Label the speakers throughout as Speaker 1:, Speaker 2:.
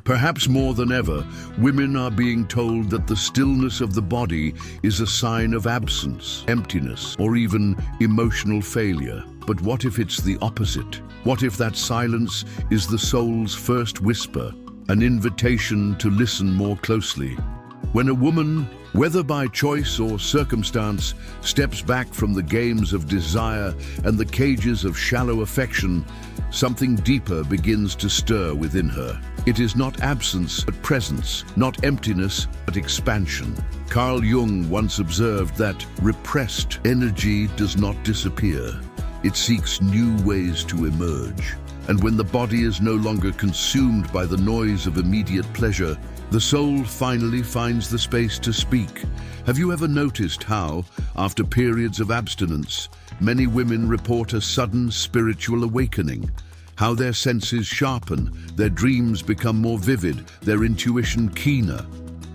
Speaker 1: Perhaps more than ever, women are being told that the stillness of the body is a sign of absence, emptiness, or even emotional failure. But what if it's the opposite? What if that silence is the soul's first whisper, an invitation to listen more closely? When a woman, whether by choice or circumstance, steps back from the games of desire and the cages of shallow affection, something deeper begins to stir within her. It is not absence but presence, not emptiness but expansion. Carl Jung once observed that repressed energy does not disappear. It seeks new ways to emerge. And when the body is no longer consumed by the noise of immediate pleasure, the soul finally finds the space to speak. Have you ever noticed how, after periods of abstinence, many women report a sudden spiritual awakening? How their senses sharpen, their dreams become more vivid, their intuition keener.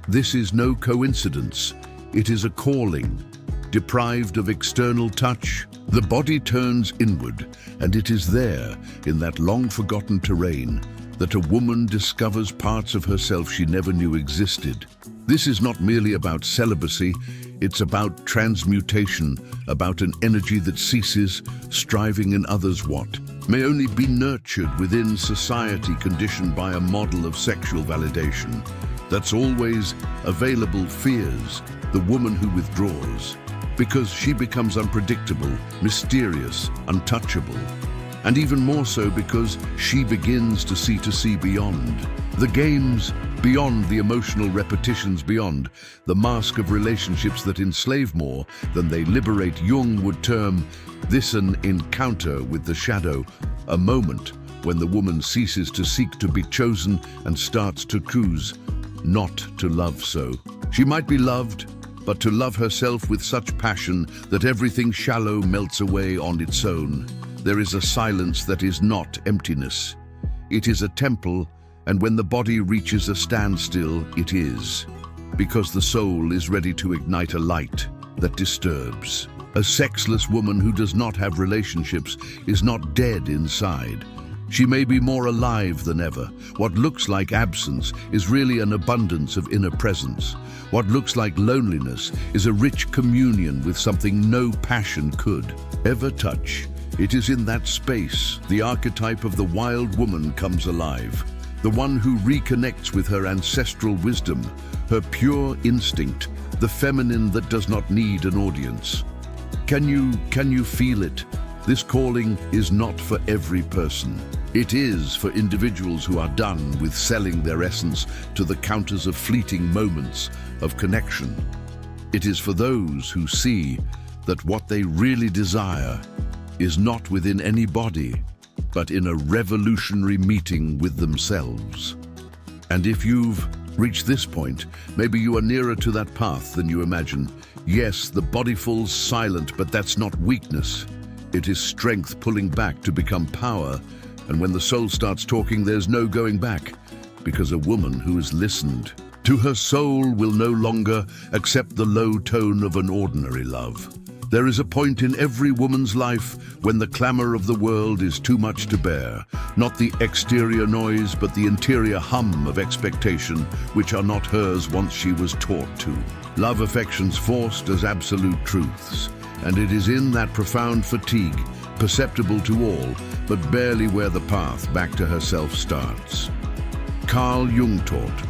Speaker 1: This is no coincidence. It is a calling. Deprived of external touch, the body turns inward, and it is there, in that long-forgotten terrain, that a woman discovers parts of herself she never knew existed. This is not merely about celibacy, it's about transmutation, about an energy that ceases, striving in others' what may only be nurtured within society conditioned by a model of sexual validation that's always available fears the woman who withdraws, because she becomes unpredictable, mysterious, untouchable. And even more so because she begins to see beyond the games, beyond the emotional repetitions, beyond the mask of relationships that enslave more than they liberate. Jung would term this an encounter with the shadow, a moment when the woman ceases to seek to be chosen and starts to choose not to love so. She might be loved, but to love herself with such passion that everything shallow melts away on its own. There is a silence that is not emptiness. It is a temple, and when the body reaches a standstill, it is, because the soul is ready to ignite a light that disturbs. A sexless woman who does not have relationships is not dead inside. She may be more alive than ever. What looks like absence is really an abundance of inner presence. What looks like loneliness is a rich communion with something no passion could ever touch. It is in that space the archetype of the wild woman comes alive, the one who reconnects with her ancestral wisdom, her pure instinct, the feminine that does not need an audience. Can you feel it? This calling is not for every person. It is for individuals who are done with selling their essence to the counters of fleeting moments of connection. It is for those who see that what they really desire is not within any body, but in a revolutionary meeting with themselves. And if you've reached this point, maybe you are nearer to that path than you imagine. Yes, the body falls silent, but that's not weakness. It is strength pulling back to become power. And when the soul starts talking, there's no going back, because a woman who has listened to her soul will no longer accept the low tone of an ordinary love. There is a point in every woman's life when the clamor of the world is too much to bear, not the exterior noise, but the interior hum of expectation, which are not hers once she was taught to. Love affections forced as absolute truths, and it is in that profound fatigue, perceptible to all, but barely where the path back to herself starts. Carl Jung taught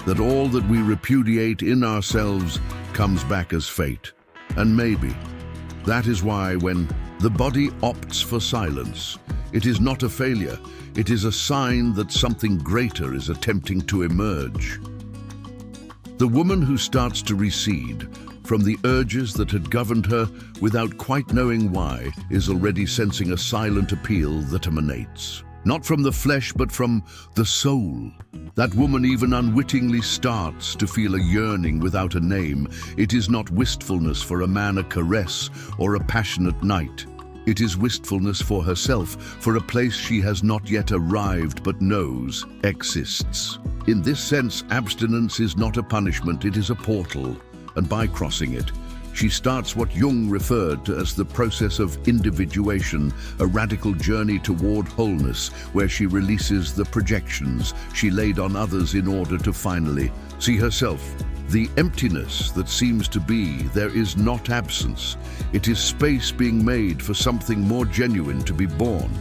Speaker 1: that all that we repudiate in ourselves comes back as fate. And maybe that is why when the body opts for silence, it is not a failure, it is a sign that something greater is attempting to emerge. The woman who starts to recede from the urges that had governed her without quite knowing why is already sensing a silent appeal that emanates, not from the flesh but from the soul. That woman even unwittingly starts to feel a yearning without a name. It is not wistfulness for a man, a caress, or a passionate night. It is wistfulness for herself, for a place she has not yet arrived but knows exists. In this sense, abstinence is not a punishment, it is a portal. And by crossing it, She starts what Jung referred to as the process of individuation, a radical journey toward wholeness, where she releases the projections she laid on others in order to finally see herself. The emptiness that seems to be there is not absence. It is space being made for something more genuine to be born.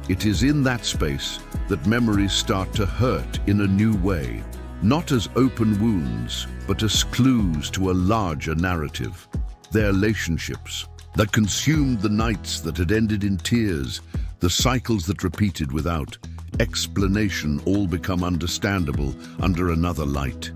Speaker 1: It is in that space that memories start to hurt in a new way, not as open wounds, but as clues to a larger narrative. Their relationships that consumed the nights that had ended in tears, the cycles that repeated without explanation, all become understandable under another light.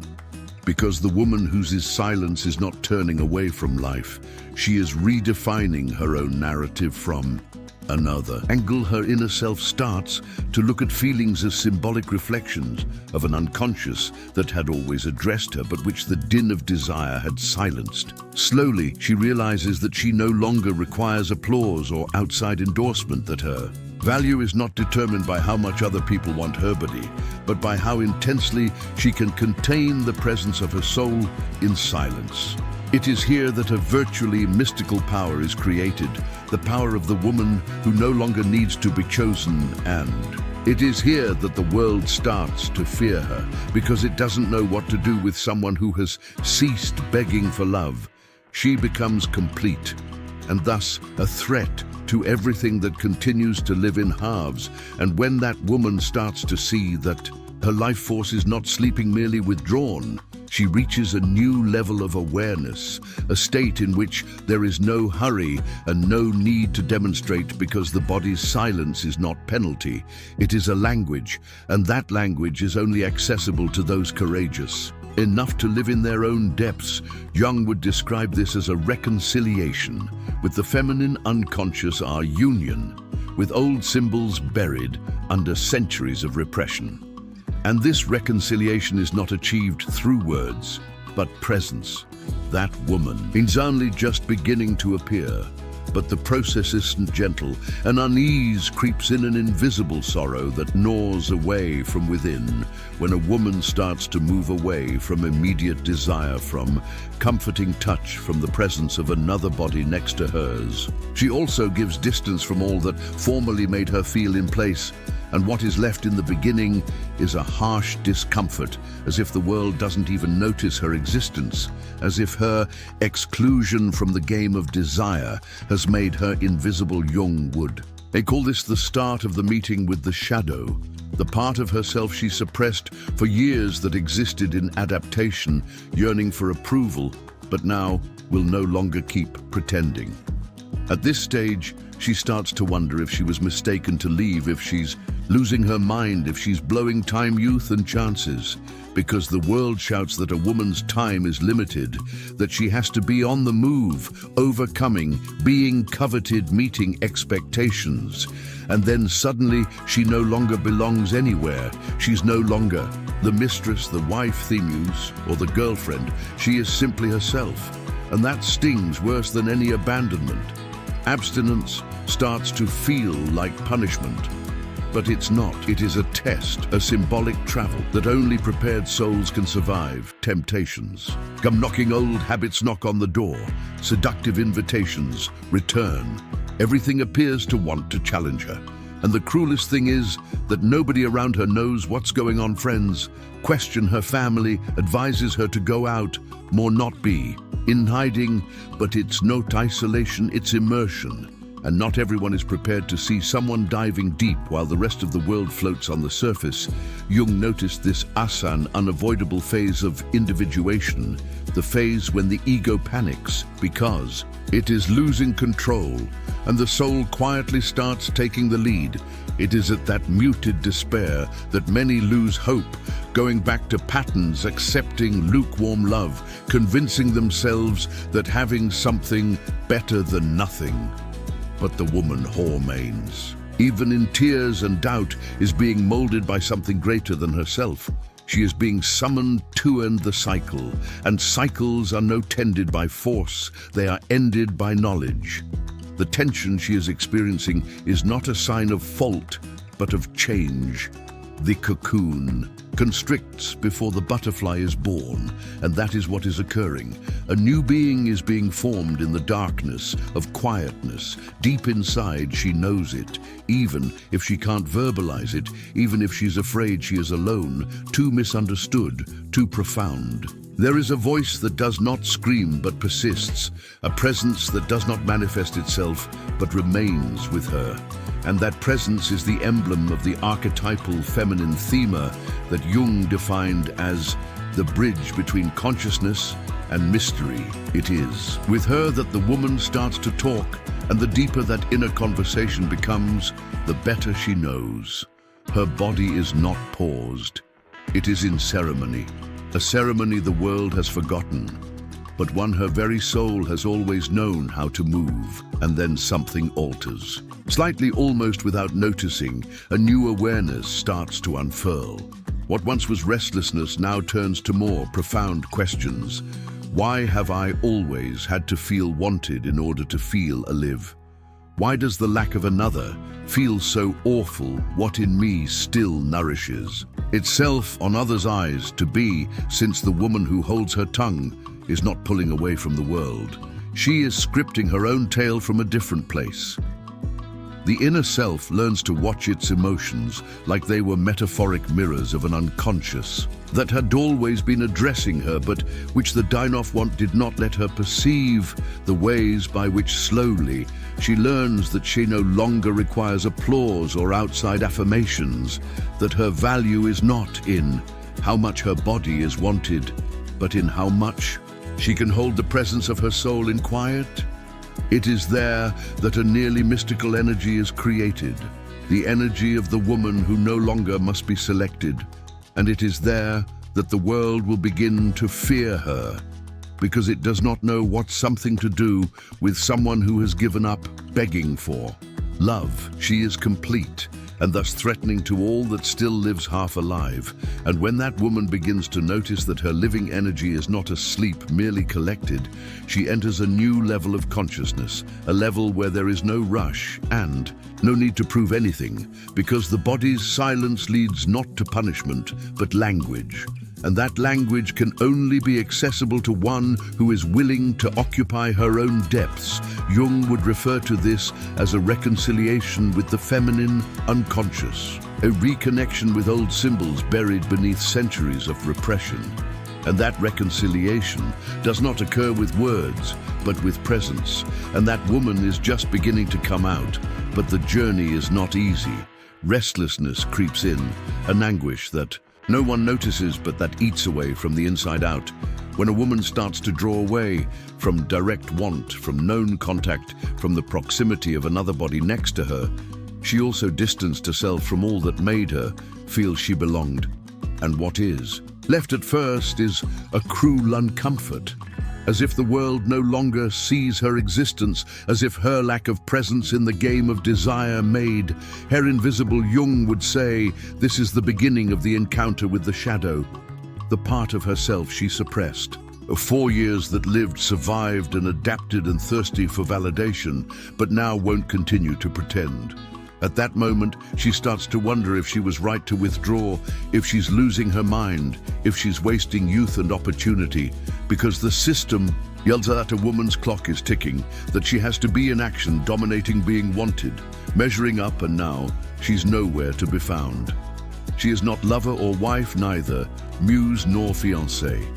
Speaker 1: Because the woman whose silence is not turning away from life, she is redefining her own narrative from another angle. Her inner self starts to look at feelings as symbolic reflections of an unconscious that had always addressed her, but which the din of desire had silenced. Slowly, she realizes that she no longer requires applause or outside endorsement, that her value is not determined by how much other people want her body, but by how intensely she can contain the presence of her soul in silence. It is here that a virtually mystical power is created, the power of the woman who no longer needs to be chosen, and it is here that the world starts to fear her, because it doesn't know what to do with someone who has ceased begging for love. She becomes complete, and thus a threat to everything that continues to live in halves. And when that woman starts to see that her life force is not sleeping, merely withdrawn, she reaches a new level of awareness, a state in which there is no hurry and no need to demonstrate, because the body's silence is not penalty. It is a language, and that language is only accessible to those courageous enough to live in their own depths. Jung would describe this as a reconciliation with the feminine unconscious, our union with old symbols buried under centuries of repression. And this reconciliation is not achieved through words, but presence. That woman is only just beginning to appear, but the process isn't gentle. An unease creeps in, an invisible sorrow that gnaws away from within. When a woman starts to move away from immediate desire, from comforting touch, from the presence of another body next to hers, she also gives distance from all that formerly made her feel in place. And what is left in the beginning is a harsh discomfort, as if the world doesn't even notice her existence, as if her exclusion from the game of desire has made her invisible. Jung would call this the start of the meeting with the shadow, the part of herself she suppressed for years, that existed in adaptation, yearning for approval, but now will no longer keep pretending. At this stage, she starts to wonder if she was mistaken to leave, if she's losing her mind, if she's blowing time, youth, and chances. Because the world shouts that a woman's time is limited, that she has to be on the move, overcoming, being coveted, meeting expectations. And then suddenly she no longer belongs anywhere. She's no longer the mistress, the wife, the muse, or the girlfriend. She is simply herself. And that stings worse than any abandonment. Abstinence starts to feel like punishment, but it's not. It is a test, a symbolic travel that only prepared souls can survive. Temptations come knocking, old habits knock on the door, seductive invitations return. Everything appears to want to challenge her. And the cruelest thing is that nobody around her knows what's going on. Friends question her, family advises her to go out, more not be in hiding, but it's not isolation, it's immersion. And not everyone is prepared to see someone diving deep while the rest of the world floats on the surface. Jung noticed this unavoidable phase of individuation, the phase when the ego panics because it is losing control, and the soul quietly starts taking the lead. It is at that muted despair that many lose hope, going back to patterns, accepting lukewarm love, convincing themselves that having something better than nothing. But the woman remains. Even in tears and doubt, is being molded by something greater than herself. She is being summoned to end the cycle, and cycles are not tended by force, they are ended by knowledge. The tension she is experiencing is not a sign of fault, but of change. The cocoon constricts before the butterfly is born, and that is what is occurring. A new being is being formed in the darkness of quietness. Deep inside, she knows it, even if she can't verbalize it, even if she's afraid she is alone, too misunderstood, too profound. There is a voice that does not scream but persists, a presence that does not manifest itself but remains with her. And that presence is the emblem of the archetypal feminine thema that Jung defined as the bridge between consciousness and mystery. It is with her that the woman starts to talk, and the deeper that inner conversation becomes, the better she knows. Her body is not paused. It is in ceremony, a ceremony the world has forgotten, but one her very soul has always known how to move, and then something alters. Slightly, almost without noticing, a new awareness starts to unfurl. What once was restlessness now turns to more profound questions. Why have I always had to feel wanted in order to feel alive? Why does the lack of another feel so awful? What in me still nourishes itself on others' eyes to be, since the woman who holds her tongue is not pulling away from the world. She is scripting her own tale from a different place. The inner self learns to watch its emotions like they were metaphoric mirrors of an unconscious that had always been addressing her, but which the dine-off want did not let her perceive the ways by which slowly she learns that she no longer requires applause or outside affirmations, that her value is not in how much her body is wanted, but in how much she can hold the presence of her soul in quiet. It is there that a nearly mystical energy is created, the energy of the woman who no longer must be selected, and it is there that the world will begin to fear her, because it does not know what something to do with someone who has given up begging for love. She is complete, and thus threatening to all that still lives half alive. And when that woman begins to notice that her living energy is not asleep, merely collected, she enters a new level of consciousness, a level where there is no rush and no need to prove anything, because the body's silence leads not to punishment, but language. And that language can only be accessible to one who is willing to occupy her own depths. Jung would refer to this as a reconciliation with the feminine unconscious, a reconnection with old symbols buried beneath centuries of repression. And that reconciliation does not occur with words, but with presence. And that woman is just beginning to come out, but the journey is not easy. Restlessness creeps in, an anguish that no one notices, but that eats away from the inside out. When a woman starts to draw away from direct want, from known contact, from the proximity of another body next to her, she also distanced herself from all that made her feel she belonged. And what is left at first is a cruel uncomfort, as if the world no longer sees her existence, as if her lack of presence in the game of desire made her invisible. Jung would say this is the beginning of the encounter with the shadow, the part of herself she suppressed. 4 years that lived, survived and adapted and thirsty for validation, but now won't continue to pretend. At that moment, she starts to wonder if she was right to withdraw, if she's losing her mind, if she's wasting youth and opportunity, because the system yells that a woman's clock is ticking, that she has to be in action, dominating, being wanted, measuring up, and now she's nowhere to be found. She is not lover or wife, neither muse nor fiancée.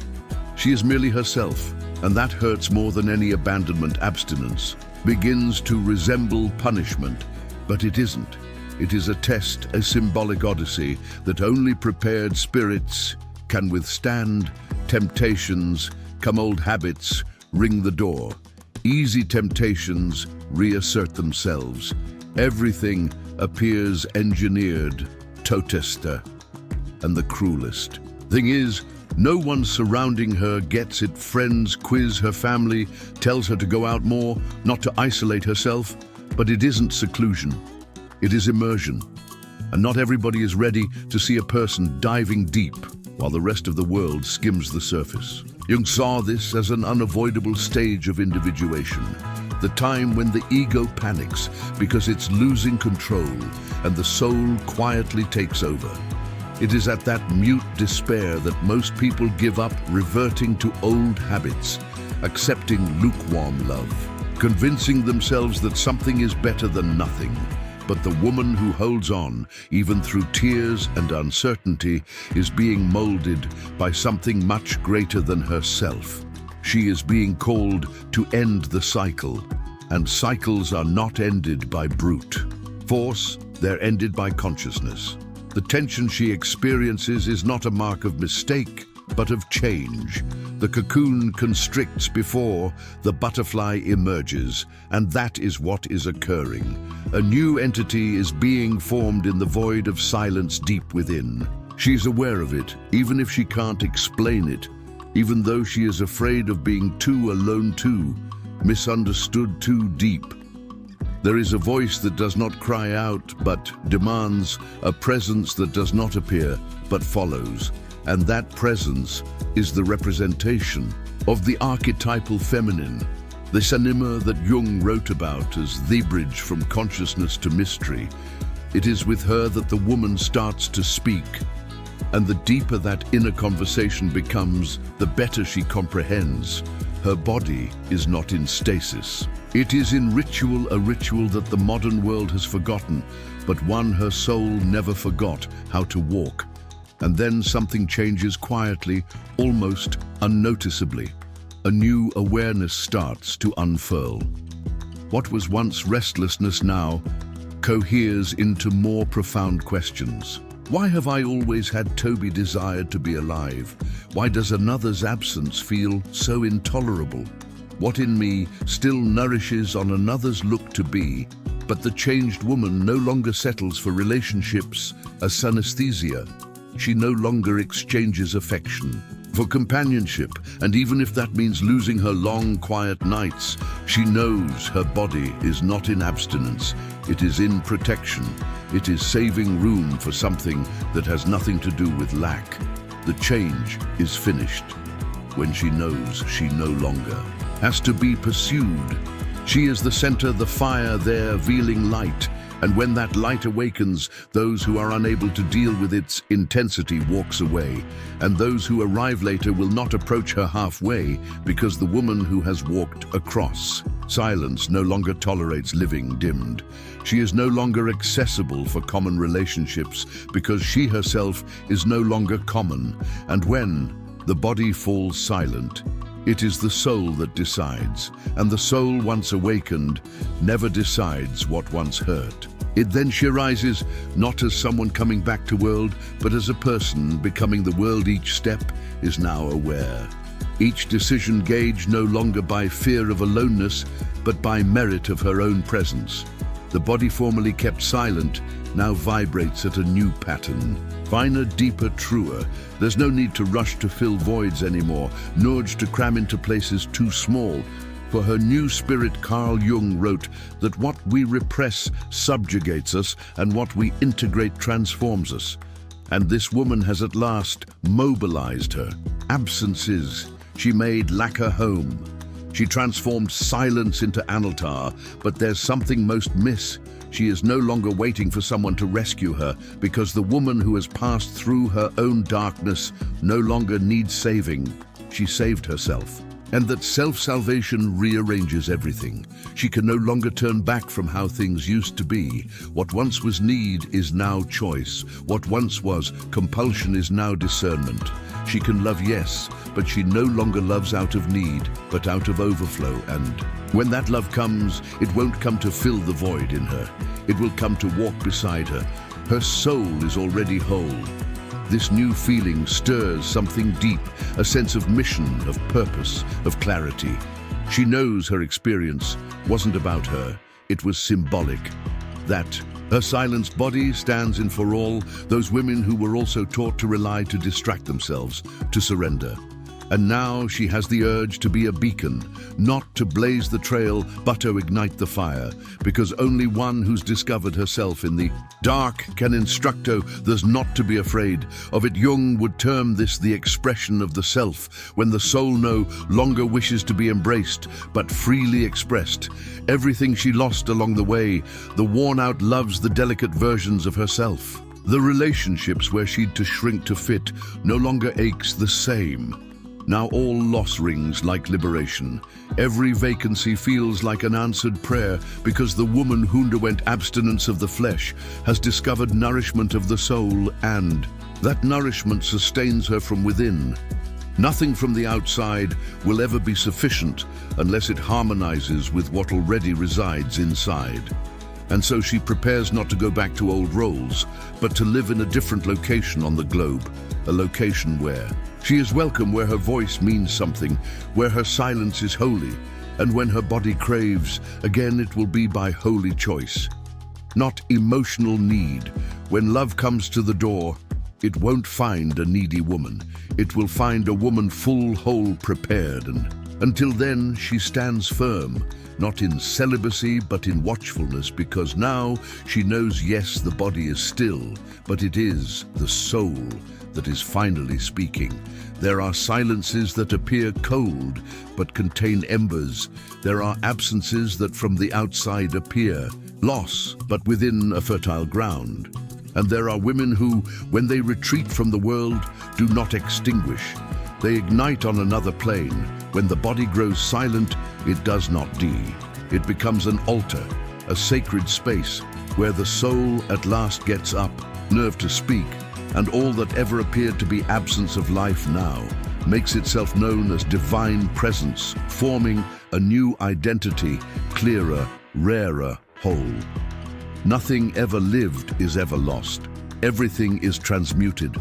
Speaker 1: She is merely herself, and that hurts more than any abandonment. Abstinence begins to resemble punishment, but it isn't. It is a test, a symbolic odyssey that only prepared spirits can withstand. Temptations come, old habits ring the door. Easy temptations reassert themselves. Everything appears engineered, totesta, and the cruelest. Thing is, no one surrounding her gets it. Friends quiz her, family tells her to go out more, not to isolate herself. But it isn't seclusion, it is immersion. And not everybody is ready to see a person diving deep while the rest of the world skims the surface. Jung saw this as an unavoidable stage of individuation, the time when the ego panics because it's losing control and the soul quietly takes over. It is at that mute despair that most people give up, reverting to old habits, accepting lukewarm love, convincing themselves that something is better than nothing. But the woman who holds on, even through tears and uncertainty, is being molded by something much greater than herself. She is being called to end the cycle, and cycles are not ended by brute force, they're ended by consciousness. The tension she experiences is not a mark of mistake, but of change. The cocoon constricts before the butterfly emerges, and that is what is occurring. A new entity is being formed in the void of silence deep within. She's aware of it, even if she can't explain it, even though she is afraid of being too alone, too misunderstood, too deep. There is a voice that does not cry out, but demands, a presence that does not appear, but follows. And that presence is the representation of the archetypal feminine, this anima that Jung wrote about as the bridge from consciousness to mystery. It is with her that the woman starts to speak, and the deeper that inner conversation becomes, the better she comprehends. Her body is not in stasis. It is in ritual, a ritual that the modern world has forgotten, but one her soul never forgot how to walk. And then something changes quietly, almost unnoticeably. A new awareness starts to unfurl. What was once restlessness now coheres into more profound questions. Why have I always had Toby desired to be alive? Why does another's absence feel so intolerable? What in me still nourishes on another's look to be? But the changed woman no longer settles for relationships as synesthesia. She no longer exchanges affection for companionship, and even if that means losing her long, quiet nights, she knows her body is not in abstinence. It is in protection. It is saving room for something that has nothing to do with lack. The change is finished when she knows she no longer has to be pursued. She is the center, the fire there, vealing light. And when that light awakens, those who are unable to deal with its intensity walks away, and those who arrive later will not approach her halfway, because the woman who has walked across silence no longer tolerates living dimmed. She is no longer accessible for common relationships, because she herself is no longer common. And when the body falls silent, it is the soul that decides, and the soul once awakened never decides what once hurt. Then she arises not as someone coming back to world, but as a person becoming the world. Each step is now aware. Each decision gauged no longer by fear of aloneness, but by merit of her own presence. The body formerly kept silent now vibrates at a new pattern. Finer, deeper, truer. There's no need to rush to fill voids anymore, no urge to cram into places too small. For her new spirit, Carl Jung wrote that what we repress subjugates us, and what we integrate transforms us. And this woman has at last mobilized her absences. She made lack her home. She transformed silence into analtar, but there's something most miss. She is no longer waiting for someone to rescue her, because the woman who has passed through her own darkness no longer needs saving. She saved herself. And that self-salvation rearranges everything. She can no longer turn back from how things used to be. What once was need is now choice. What once was compulsion is now discernment. She can love, yes, but she no longer loves out of need, but out of overflow. And when that love comes, it won't come to fill the void in her. It will come to walk beside her. Her soul is already whole. This new feeling stirs something deep, a sense of mission, of purpose, of clarity. She knows her experience wasn't about her. It was symbolic. That her silenced body stands in for all those women who were also taught to rely, to distract themselves, to surrender. And now she has the urge to be a beacon, not to blaze the trail, but to ignite the fire, because only one who's discovered herself in the dark can instruct her. There's not to be afraid of it. Jung would term this the expression of the self, when the soul no longer wishes to be embraced, but freely expressed. Everything she lost along the way, the worn-out loves the delicate versions of herself. The relationships where she'd to shrink to fit no longer aches the same. Now all loss rings like liberation. Every vacancy feels like an answered prayer because the woman who underwent abstinence of the flesh has discovered nourishment of the soul, and that nourishment sustains her from within. Nothing from the outside will ever be sufficient unless it harmonizes with what already resides inside. And so she prepares not to go back to old roles, but to live in a different location on the globe, a location where she is welcome, where her voice means something, where her silence is holy, and when her body craves, again it will be by holy choice, not emotional need. When love comes to the door, it won't find a needy woman. It will find a woman full, whole, prepared, and until then she stands firm, not in celibacy but in watchfulness, because now she knows, yes, the body is still, but it is the soul that is finally speaking. There are silences that appear cold but contain embers. There are absences that from the outside appear loss but within a fertile ground. And there are women who, when they retreat from the world, do not extinguish. They ignite on another plane. When the body grows silent, it does not die. It becomes an altar, a sacred space, where the soul at last gets up, nerve to speak, and all that ever appeared to be absence of life now makes itself known as divine presence, forming a new identity, clearer, rarer, whole. Nothing ever lived is ever lost. Everything is transmuted.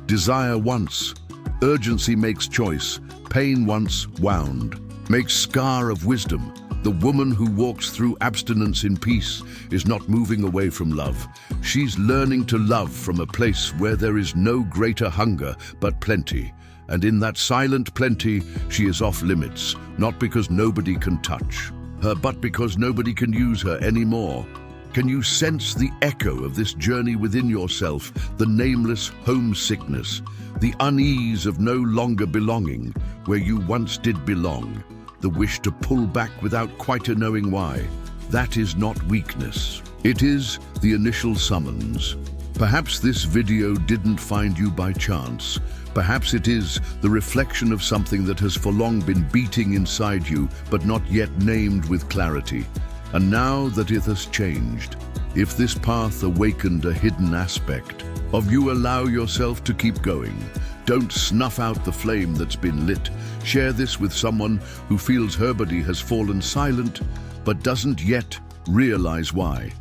Speaker 1: Desire once, urgency makes choice, pain once wound, makes scar of wisdom. The woman who walks through abstinence in peace is not moving away from love. She's learning to love from a place where there is no greater hunger but plenty. And in that silent plenty, she is off limits, not because nobody can touch her, but because nobody can use her anymore. Can you sense the echo of this journey within yourself, the nameless homesickness, the unease of no longer belonging where you once did belong, the wish to pull back without quite knowing why? That is not weakness. It is the initial summons. Perhaps this video didn't find you by chance. Perhaps it is the reflection of something that has for long been beating inside you, but not yet named with clarity. And now that it has changed, if this path awakened a hidden aspect of you, allow yourself to keep going. Don't snuff out the flame that's been lit. Share this with someone who feels her body has fallen silent, but doesn't yet realize why.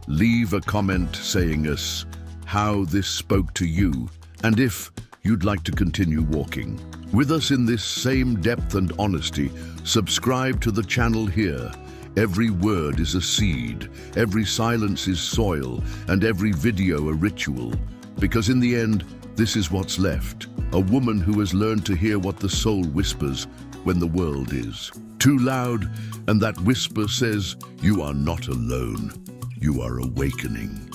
Speaker 1: Leave a comment saying us how this spoke to you, and if you'd like to continue walking with us in this same depth and honesty, subscribe to the channel here. Every word is a seed, every silence is soil, and every video a ritual. Because in the end, this is what's left. A woman who has learned to hear what the soul whispers when the world is too loud, and that whisper says, "You are not alone. You are awakening."